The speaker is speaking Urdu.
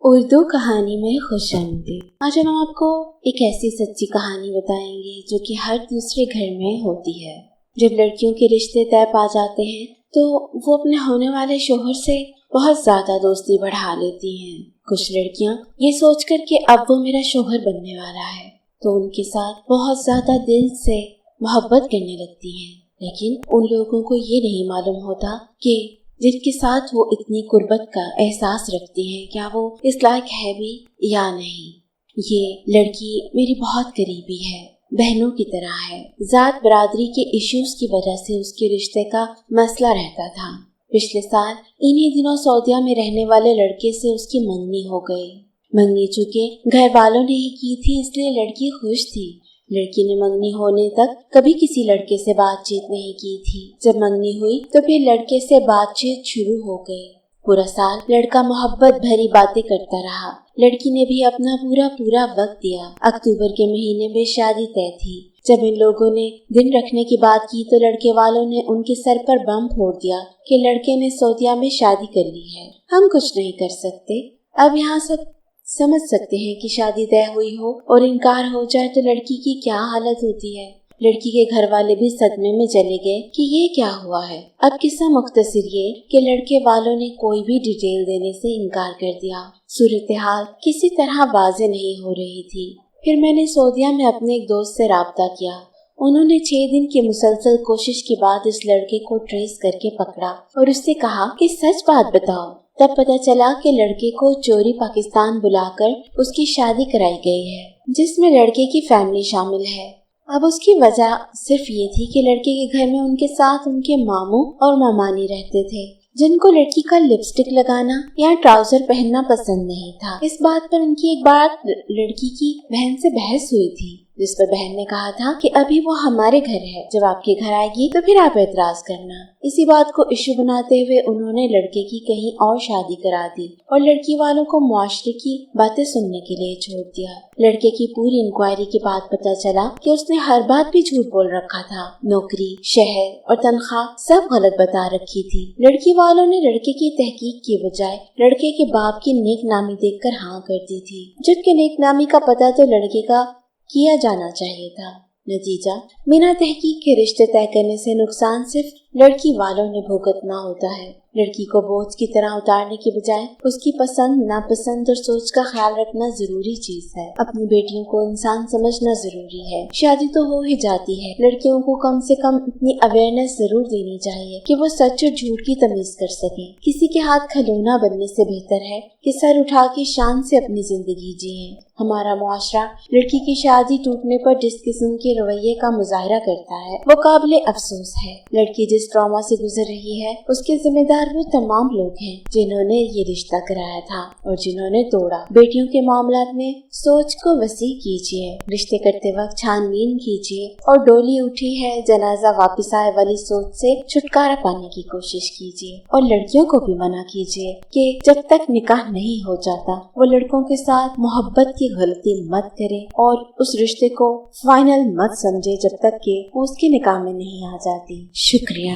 اردو کہانی میں خوش آمدید۔ آج ہم آپ کو ایک ایسی سچی کہانی بتائیں گے جو کہ ہر دوسرے گھر میں ہوتی ہے۔ جب لڑکیوں کے رشتے طے پا جاتے ہیں تو وہ اپنے ہونے والے شوہر سے بہت زیادہ دوستی بڑھا لیتی ہیں۔ کچھ لڑکیاں یہ سوچ کر کہ اب وہ میرا شوہر بننے والا ہے تو ان کے ساتھ بہت زیادہ دل سے محبت کرنے لگتی ہیں، لیکن ان لوگوں کو یہ نہیں معلوم ہوتا کہ جن کے ساتھ وہ اتنی قربت کا احساس رکھتی ہیں کیا وہ اس لائق ہے بھی یا نہیں۔ یہ لڑکی میری بہت قریبی ہے، بہنوں کی طرح ہے۔ ذات برادری کے ایشوز کی وجہ سے اس کے رشتے کا مسئلہ رہتا تھا۔ پچھلے سال انہی دنوں سعودیہ میں رہنے والے لڑکے سے اس کی منگنی ہو گئی۔ منگنی چونکہ گھر والوں نے ہی کی تھی اس لیے لڑکی خوش تھی۔ لڑکی نے منگنی ہونے تک کبھی کسی لڑکے سے بات چیت نہیں کی تھی۔ جب منگنی ہوئی تو پھر لڑکے سے بات چیت شروع ہو گئی۔ پورا سال لڑکا محبت بھری باتیں کرتا رہا۔ لڑکی نے بھی اپنا پورا وقت دیا۔ اکتوبر کے مہینے میں شادی طے تھی۔ جب ان لوگوں نے دن رکھنے کی بات کی تو لڑکے والوں نے ان کے سر پر بم پھوڑ دیا کہ لڑکے نے سعودیہ میں شادی کر لی ہے، ہم کچھ نہیں کر سکتے۔ اب یہاں سب سمجھ سکتے ہیں کہ شادی طے ہوئی ہو اور انکار ہو جائے تو لڑکی کی کیا حالت ہوتی ہے۔ لڑکی کے گھر والے بھی صدمے میں چلے گئے کہ یہ کیا ہوا ہے۔ اب قصہ مختصر یہ کہ لڑکے والوں نے کوئی بھی ڈیٹیل دینے سے انکار کر دیا۔ صورتحال کسی طرح واضح نہیں ہو رہی تھی۔ پھر میں نے سعودیہ میں اپنے ایک دوست سے رابطہ کیا۔ انہوں نے 6 دن کی مسلسل کوشش کے بعد اس لڑکے کو ٹریس کر کے پکڑا اور اس سے کہا کہ سچ بات بتاؤ۔ تب پتہ چلا کہ لڑکے کو چوری پاکستان بلا کر اس کی شادی کرائی گئی ہے جس میں لڑکے کی فیملی شامل ہے۔ اب اس کی وجہ صرف یہ تھی کہ لڑکے کے گھر میں ان کے ساتھ ان کے ماموں اور مامانی رہتے تھے جن کو لڑکی کا لپسٹک لگانا یا ٹراؤزر پہننا پسند نہیں تھا۔ اس بات پر ان کی ایک بار لڑکی کی بہن سے بحث ہوئی تھی جس پر بہن نے کہا تھا کہ ابھی وہ ہمارے گھر ہے، جب آپ کے گھر آئے گی تو پھر آپ اعتراض کرنا۔ اسی بات کو ایشو بناتے ہوئے انہوں نے لڑکے کی کہیں اور شادی کرا دی اور لڑکی والوں کو معاشرے کی باتیں سننے کے لیے چھوڑ دیا۔ لڑکے کی پوری انکوائری کے بعد پتہ چلا کہ اس نے ہر بات بھی جھوٹ بول رکھا تھا۔ نوکری، شہر اور تنخواہ سب غلط بتا رکھی تھی۔ لڑکی والوں نے لڑکے کی تحقیق کے بجائے لڑکے کے باپ کی نیک نامی دیکھ کر ہاں کر دی تھی، جبکہ نیک نامی کا پتہ تو لڑکے کا کیا جانا چاہیے تھا۔ نتیجہ، بنا تحقیق کے رشتے طے کرنے سے نقصان صرف لڑکی والوں نے بھگتنا ہوتا ہے۔ لڑکی کو بوجھ کی طرح اتارنے کے بجائے اس کی پسند، ناپسند اور سوچ کا خیال رکھنا ضروری چیز ہے۔ اپنی بیٹیوں کو انسان سمجھنا ضروری ہے۔ شادی تو ہو ہی جاتی ہے، لڑکیوں کو کم سے کم اتنی اویئرنیس ضرور دینی چاہیے کہ وہ سچ اور جھوٹ کی تمیز کر سکیں۔ کسی کے ہاتھ کھلونا بننے سے بہتر ہے کہ سر اٹھا کے شان سے اپنی زندگی جیئیں۔ ہمارا معاشرہ لڑکی کی شادی ٹوٹنے پر جس قسم کے رویے کا مظاہرہ کرتا ہے وہ قابل افسوس ہے۔ لڑکی جس ٹراما سے گزر رہی ہے اس کے ذمہ دار وہ تمام لوگ ہیں جنہوں نے یہ رشتہ کرایا تھا اور جنہوں نے توڑا۔ بیٹیوں کے معاملات میں سوچ کو وسیع کیجیے، رشتے کرتے وقت چھان بین کیجیے اور ڈولی اٹھی ہے جنازہ واپس آئے والی سوچ سے چھٹکارا پانے کی کوشش کیجیے۔ اور لڑکیوں کو بھی منع کیجیے کہ جب تک نکاح نہیں ہو جاتا وہ لڑکوں کے ساتھ محبت کی غلطی مت کرے اور اس رشتے کو فائنل مت سمجھے جب تک کہ وہ اس کے نکاح میں نہیں آ جاتی۔ شکریہ۔